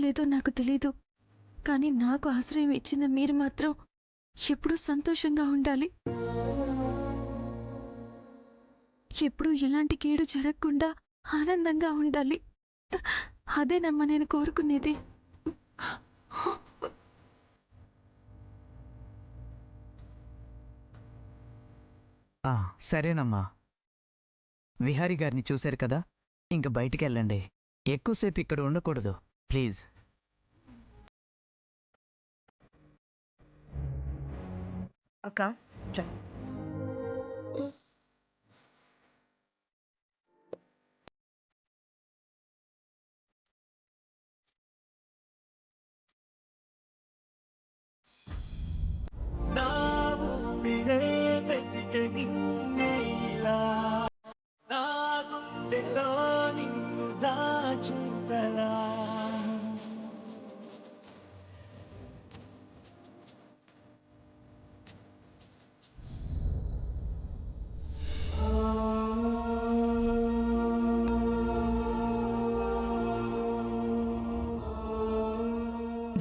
లేదో నాకు తెలీదు, కానీ నాకు ఆశ్రయం ఇచ్చిన మీరు మాత్రం ఎప్పుడూ సంతోషంగా ఉండాలి. ఎప్పుడూ ఎలాంటి కీడు జరగకుండా ఆనందంగా ఉండాలి. అదేనమ్మా నేను కోరుకునేది. సరేనమ్మా. విహారీ గారిని చూశారు కదా, ఇంక బయటికి వెళ్ళండి. ఎక్కువసేపు ఇక్కడ ఉండకూడదు ప్లీజ్. అక్క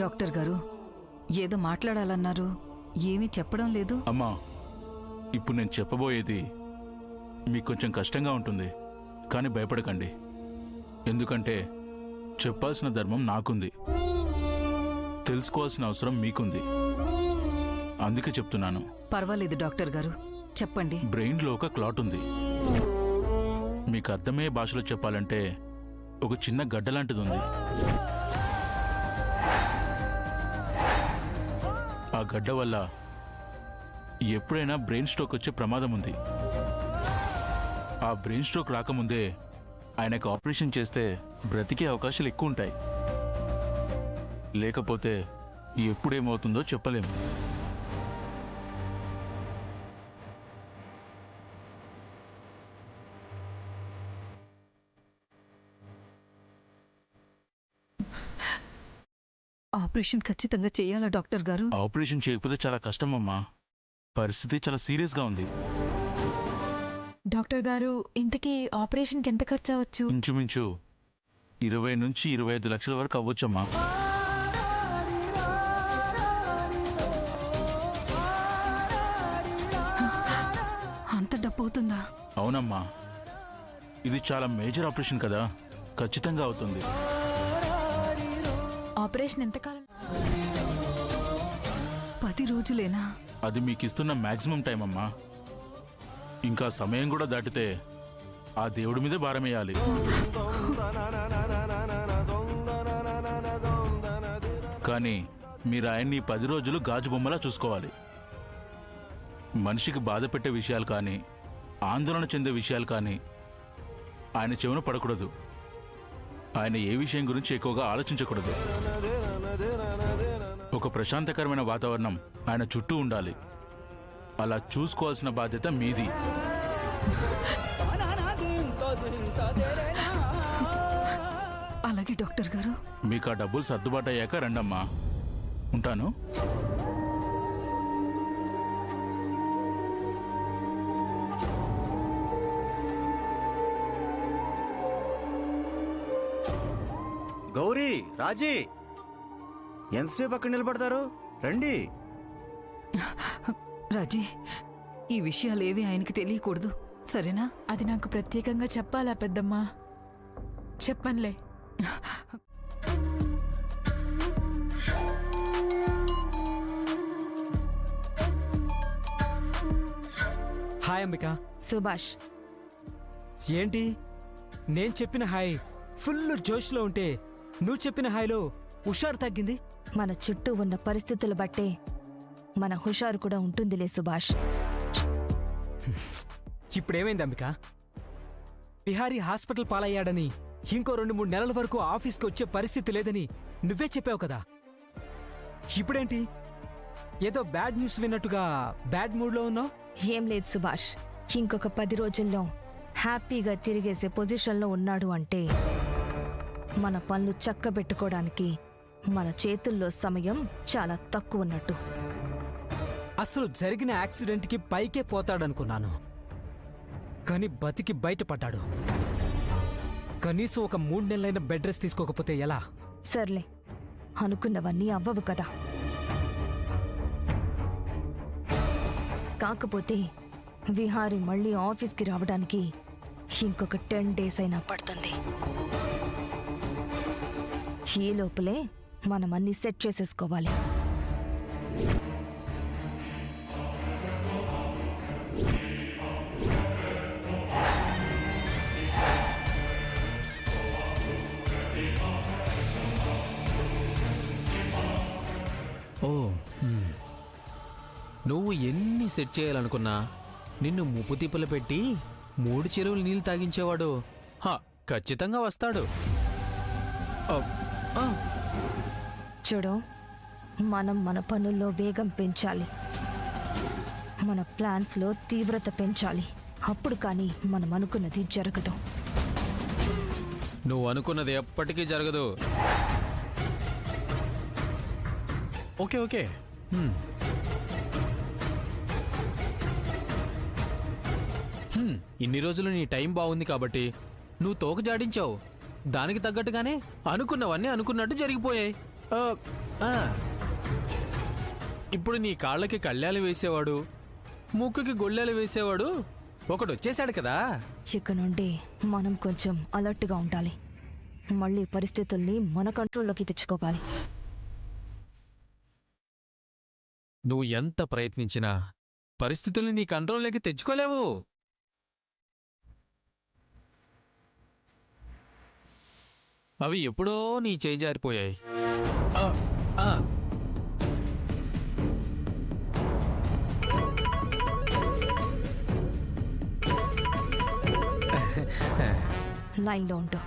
డాక్టర్ గారు ఏదో మాట్లాడాలన్నారు, ఏమీ చెప్పడం లేదు. అమ్మా, ఇప్పుడు నేను చెప్పబోయేది మీకు కొంచెం కష్టంగా ఉంటుంది, కానీ భయపడకండి. ఎందుకంటే చెప్పాల్సిన ధర్మం నాకుంది, తెలుసుకోవాల్సిన అవసరం మీకుంది. అందుకే చెప్తున్నాను. పర్వాలేదు డాక్టర్ గారు, చెప్పండి. బ్రెయిన్లో ఒక క్లాట్ ఉంది. మీకు అర్థమయ్యే భాషలో చెప్పాలంటే ఒక చిన్న గడ్డ లాంటిది ఉంది. ఆ గడ్డ వల్ల ఎప్పుడైనా బ్రెయిన్ స్ట్రోక్ వచ్చే ప్రమాదం ఉంది. ఆ బ్రెయిన్ స్ట్రోక్ రాకముందే ఆయనకు ఆపరేషన్ చేస్తే బ్రతికే అవకాశాలు ఎక్కువ ఉంటాయి. లేకపోతే ఎప్పుడేమవుతుందో చెప్పలేము. ఆపరేషన్ ఖచ్చితంగా చేయాలా డాక్టర్ గారు? ఆపరేషన్ చేయకపోతే చాలా కష్టమమ్మా. పరిస్థితి చాలా సీరియస్గా ఉంది. డాక్టర్ గారు, ఇంతకీ ఆపరేషన్కి ఎంత ఖర్చు అవ్వచ్చు? ఇంచుమించు 20 నుంచి 25 లక్షల వరకు అవ్వచ్చమ్మా. అంత డబ్బు అవుతుందా? అవునమ్మా, ఇది చాలా మేజర్ ఆపరేషన్ కదా, ఖచ్చితంగా అవుతుంది. ఆపరేషన్ ఎంతకాలం? 10 రోజులేనా? అది మీకు ఇస్తున్న మాక్సిమం టైం అమ్మా. ఇంకా సమయం కూడా దాటితే ఆ దేవుడి మీదే భారమేయాలి. కానీ మీరు ఆయన్ని 10 రోజులు గాజు బొమ్మలా చూసుకోవాలి. మనిషికి బాధ పెట్టే విషయాలు కానీ, ఆందోళన చెందే విషయాలు కానీ ఆయన చెవున పడకూడదు. ఆయన ఏ విషయం గురించి ఎక్కువగా ఆలోచించకూడదు. ఒక ప్రశాంతకరమైన వాతావరణం ఆయన చుట్టూ ఉండాలి. అలా చూసుకోవాల్సిన బాధ్యత మీది. అలాగే డాక్టర్ గారు. మీకు ఆ డబ్బులు సర్దుబాటు అయ్యాక రండమ్మా. ఉంటాను. గౌరీ, రాజీ, ఎంతసేపు అక్కడ నిలబడతారు? రండి. రాజీ, ఈ విషయాలేవి ఆయనకి తెలియకూడదు, సరేనా? అది నాకు ప్రత్యేకంగా చెప్పాలా పెద్దమ్మా? చెప్పనులే. హాయ్ అంబిక. సుభాష్, ఏంటి నేను చెప్పిన హాయ్ ఫుల్ జోష్లో ఉంటే నువ్వు చెప్పిన హాయ్లో హుషారు తగ్గింది? మన చుట్టూ ఉన్న పరిస్థితులు బట్టే మన హుషారు కూడా ఉంటుందిలే సుభాష్. ఇప్పుడేమైంది అంబిక? విహారీ హాస్పిటల్ పాలయ్యాడని, ఇంకో 2-3 నెలల వరకు ఆఫీస్కి వచ్చే పరిస్థితి లేదని నువ్వే చెప్పావు కదా. ఇప్పుడేంటి ఏదో బ్యాడ్ న్యూస్ విన్నట్టుగా బ్యాడ్ మూడ్లో ఉన్నావు? ఏం లేదు సుభాష్, ఇంకొక 10 రోజుల్లో హ్యాపీగా తిరిగేసే పొజిషన్లో ఉన్నాడు అంటే మన పనులు చక్కబెట్టుకోవడానికి మన చేతుల్లో సమయం చాలా తక్కువ ఉన్నట్టు. అసలు జరిగిన యాక్సిడెంట్కి పైకే పోతాడనుకున్నాను, కానీ బతికి బయటపడ్డాడు. కనీసం ఒక 3 నెలలైన బెడ్ రెస్ట్ తీసుకోకపోతే ఎలా? సర్లే, అనుకున్నవన్నీ అవ్వవు కదా. కాకపోతే విహారీ మళ్ళీ ఆఫీస్కి రావడానికి ఇంకొక 10 days అయినా పడుతుంది. ఈ లోపలే మనం అన్ని సెట్ చేసేసుకోవాలి. ఓ నువ్వు ఎన్ని సెట్ చేయాలనుకున్నా నిన్ను ముప్పు తిప్పలు పెట్టి 3 చెరువులు నీళ్ళు తాగించేవాడు ఖచ్చితంగా వస్తాడు. చూడు, మనం మన పనుల్లో వేగం పెంచాలి, మన ప్లాన్స్లో తీవ్రత పెంచాలి. అప్పుడు కానీ మనం అనుకున్నది జరగదు. నువ్వు అనుకున్నది ఎప్పటికీ జరగదు. ఓకే ఓకే ఇన్ని రోజులు నీ టైం బాగుంది కాబట్టి నువ్వు తోక జాడించావు. దానికి తగ్గట్టుగానే అనుకున్నవన్నీ అనుకున్నట్టు జరిగిపోయాయి. ఇప్పుడు నీ కాళ్ళకి కళ్యాలు వేసేవాడు, ముక్కుకి గొళ్ళెలు వేసేవాడు ఒకడు వచ్చేసాడు కదా. ఇక నుండి మనం కొంచెం అలర్ట్గా ఉండాలి. మళ్ళీ పరిస్థితుల్ని మన కంట్రోల్లోకి తెచ్చుకోవాలి. నువ్వు ఎంత ప్రయత్నించినా పరిస్థితుల్ని నీ కంట్రోల్లోకి తెచ్చుకోలేవు. అవి ఎప్పుడో నీ చేయి జారిపోయాయి. లైన్లో ఉంటూ